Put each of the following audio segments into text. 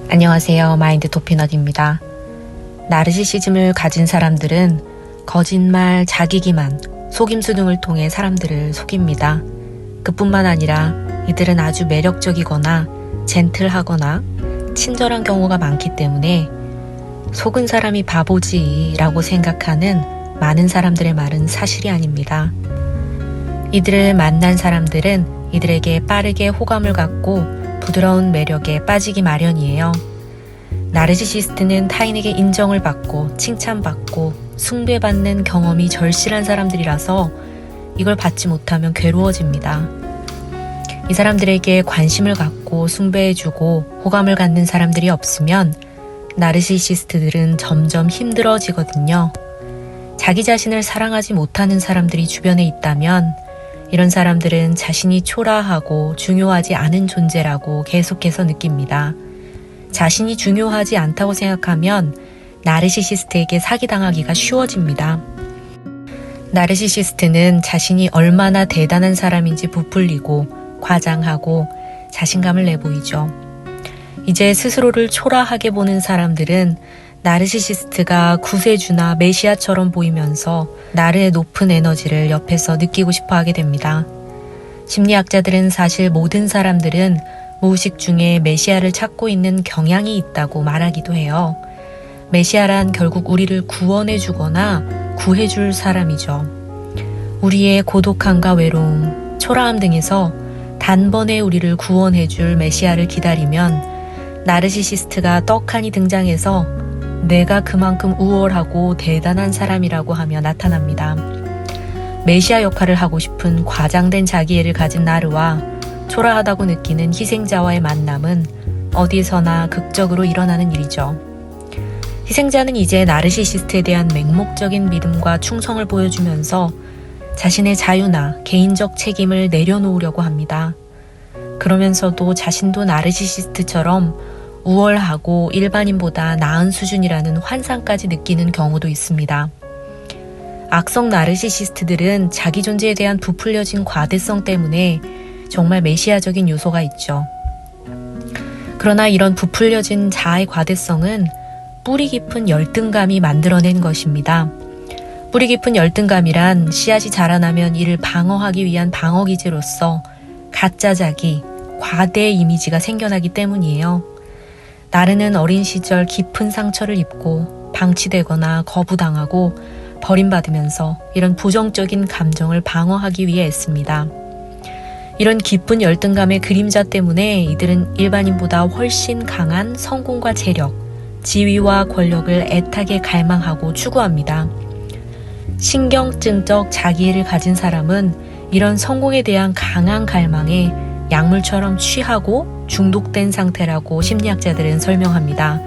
안녕하세요. 마인드 토피넛입니다. 나르시시즘을 가진 사람들은 거짓말, 자기기만, 속임수 등을 통해 사람들을 속입니다. 그뿐만 아니라 이들은 아주 매력적이거나 젠틀하거나 친절한 경우가 많기 때문에 속은 사람이 바보지 라고 생각하는 많은 사람들의 말은 사실이 아닙니다. 이들을 만난 사람들은 이들에게 빠르게 호감을 갖고 부드러운 매력에 빠지기 마련이에요. 나르시시스트는 타인에게 인정을 받고 칭찬받고 숭배받는 경험이 절실한 사람들이라서 이걸 받지 못하면 괴로워집니다. 이 사람들에게 관심을 갖고 숭배해주고 호감을 갖는 사람들이 없으면 나르시시스트들은 점점 힘들어지거든요. 자기 자신을 사랑하지 못하는 사람들이 주변에 있다면 이런 사람들은 자신이 초라하고 중요하지 않은 존재라고 계속해서 느낍니다. 자신이 중요하지 않다고 생각하면 나르시시스트에게 사기당하기가 쉬워집니다. 나르시시스트는 자신이 얼마나 대단한 사람인지 부풀리고 과장하고 자신감을 내보이죠. 이제 스스로를 초라하게 보는 사람들은 나르시시스트가 구세주나 메시아처럼 보이면서 나르의 높은 에너지를 옆에서 느끼고 싶어 하게 됩니다. 심리학자들은 사실 모든 사람들은 무의식 중에 메시아를 찾고 있는 경향이 있다고 말하기도 해요. 메시아란 결국 우리를 구원해 주거나 구해줄 사람이죠. 우리의 고독함과 외로움, 초라함 등에서 단번에 우리를 구원해 줄 메시아를 기다리면 나르시시스트가 떡하니 등장해서 내가 그만큼 우월하고 대단한 사람이라고 하며 나타납니다. 메시아 역할을 하고 싶은 과장된 자기애를 가진 나르와 초라하다고 느끼는 희생자와의 만남은 어디서나 극적으로 일어나는 일이죠. 희생자는 이제 나르시시스트에 대한 맹목적인 믿음과 충성을 보여주면서 자신의 자유나 개인적 책임을 내려놓으려고 합니다. 그러면서도 자신도 나르시시스트처럼 우월하고 일반인보다 나은 수준이라는 환상까지 느끼는 경우도 있습니다. 악성 나르시시스트들은 자기 존재에 대한 부풀려진 과대성 때문에 정말 메시아적인 요소가 있죠. 그러나 이런 부풀려진 자아의 과대성은 뿌리 깊은 열등감이 만들어낸 것입니다. 뿌리 깊은 열등감이란 씨앗이 자라나면 이를 방어하기 위한 방어기제로서 가짜 자기, 과대 이미지가 생겨나기 때문이에요. 나르는 어린 시절 깊은 상처를 입고 방치되거나 거부당하고 버림받으면서 이런 부정적인 감정을 방어하기 위해 애씁니다. 이런 깊은 열등감의 그림자 때문에 이들은 일반인보다 훨씬 강한 성공과 재력, 지위와 권력을 애타게 갈망하고 추구합니다. 신경증적 자기애를 가진 사람은 이런 성공에 대한 강한 갈망에 약물처럼 취하고 중독된 상태라고 심리학자들은 설명합니다.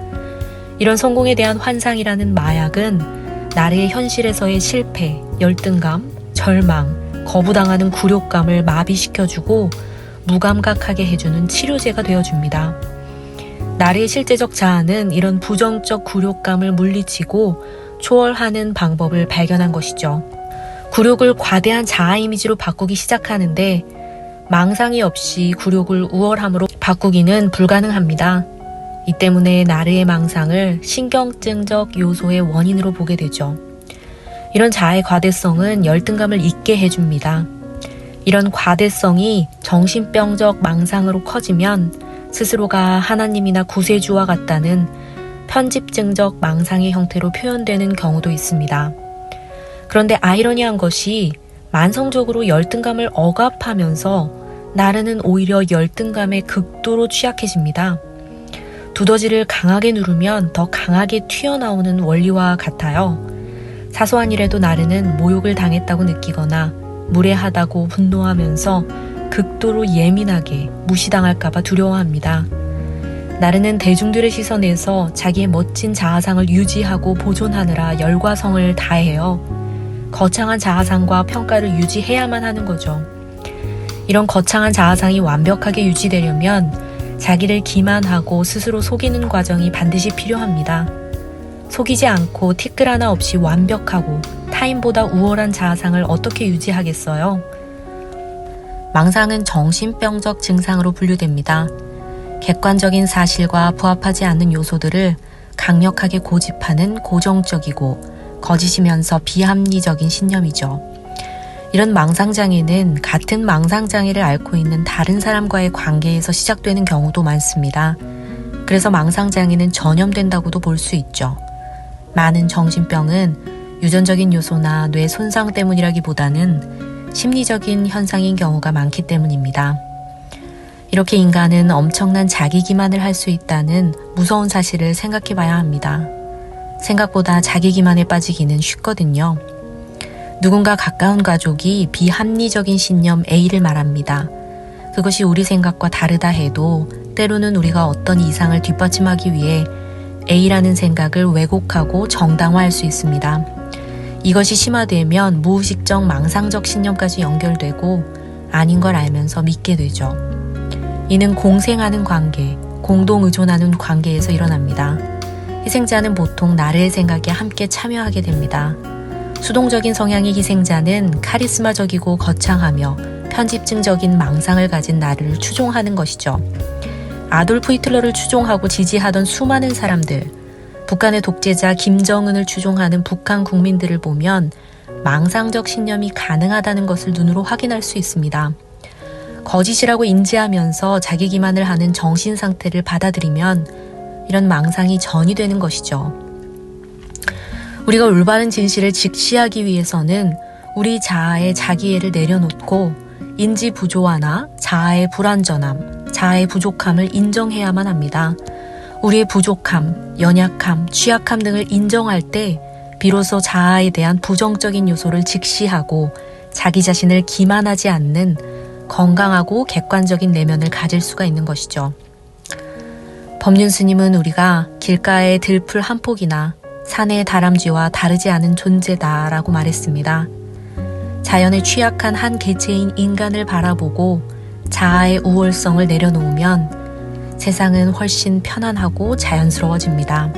이런 성공에 대한 환상이라는 마약은 나르의 현실에서의 실패, 열등감, 절망, 거부당하는 굴욕감을 마비시켜주고 무감각하게 해주는 치료제가 되어줍니다. 나르의 실제적 자아는 이런 부정적 굴욕감을 물리치고 초월하는 방법을 발견한 것이죠. 굴욕을 과대한 자아 이미지로 바꾸기 시작하는데 망상이 없이 굴욕을 우월함으로 바꾸기는 불가능합니다. 이 때문에 나르의 망상을 신경증적 요소의 원인으로 보게 되죠. 이런 자아의 과대성은 열등감을 잊게 해줍니다. 이런 과대성이 정신병적 망상으로 커지면 스스로가 하나님이나 구세주와 같다는 편집증적 망상의 형태로 표현되는 경우도 있습니다. 그런데 아이러니한 것이 만성적으로 열등감을 억압하면서 나르는 오히려 열등감에 극도로 취약해집니다. 두더지를 강하게 누르면 더 강하게 튀어나오는 원리와 같아요. 사소한 일에도 나르는 모욕을 당했다고 느끼거나 무례하다고 분노하면서 극도로 예민하게 무시당할까봐 두려워합니다. 나르는 대중들의 시선에서 자기의 멋진 자아상을 유지하고 보존하느라 열과 성을 다해요. 거창한 자아상과 평가를 유지해야만 하는 거죠. 이런 거창한 자아상이 완벽하게 유지되려면 자기를 기만하고 스스로 속이는 과정이 반드시 필요합니다. 속이지 않고 티끌 하나 없이 완벽하고 타인보다 우월한 자아상을 어떻게 유지하겠어요? 망상은 정신병적 증상으로 분류됩니다. 객관적인 사실과 부합하지 않는 요소들을 강력하게 고집하는 고정적이고 거짓이면서 비합리적인 신념이죠. 이런 망상장애는 같은 망상장애를 앓고 있는 다른 사람과의 관계에서 시작되는 경우도 많습니다. 그래서 망상장애는 전염된다고도 볼 수 있죠. 많은 정신병은 유전적인 요소나 뇌 손상 때문이라기보다는 심리적인 현상인 경우가 많기 때문입니다. 이렇게 인간은 엄청난 자기 기만을 할 수 있다는 무서운 사실을 생각해 봐야 합니다. 생각보다 자기 기만에 빠지기는 쉽거든요. 누군가 가까운 가족이 비합리적인 신념 A를 말합니다. 그것이 우리 생각과 다르다 해도 때로는 우리가 어떤 이상을 뒷받침하기 위해 A라는 생각을 왜곡하고 정당화할 수 있습니다. 이것이 심화되면 무의식적 망상적 신념까지 연결되고 아닌 걸 알면서 믿게 되죠. 이는 공생하는 관계, 공동 의존하는 관계에서 일어납니다. 희생자는 보통 나를 생각에 함께 참여하게 됩니다. 수동적인 성향의 희생자는 카리스마적이고 거창하며 편집증적인 망상을 가진 나를 추종하는 것이죠. 아돌프 히틀러를 추종하고 지지하던 수많은 사람들, 북한의 독재자 김정은을 추종하는 북한 국민들을 보면 망상적 신념이 가능하다는 것을 눈으로 확인할 수 있습니다. 거짓이라고 인지하면서 자기 기만을 하는 정신 상태를 받아들이면 이런 망상이 전이되는 것이죠. 우리가 올바른 진실을 직시하기 위해서는 우리 자아의 자기애를 내려놓고 인지 부조화나 자아의 불완전함, 자아의 부족함을 인정해야만 합니다. 우리의 부족함, 연약함, 취약함 등을 인정할 때 비로소 자아에 대한 부정적인 요소를 직시하고 자기 자신을 기만하지 않는 건강하고 객관적인 내면을 가질 수가 있는 것이죠. 법륜 스님은 우리가 길가의 들풀 한 폭이나 산의 다람쥐와 다르지 않은 존재다라고 말했습니다. 자연의 취약한 한 개체인 인간을 바라보고 자아의 우월성을 내려놓으면 세상은 훨씬 편안하고 자연스러워집니다.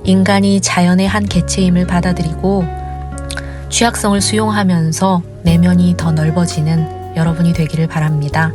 인간이 자연의 한 개체임을 받아들이고 취약성을 수용하면서 내면이 더 넓어지는 여러분이 되기를 바랍니다.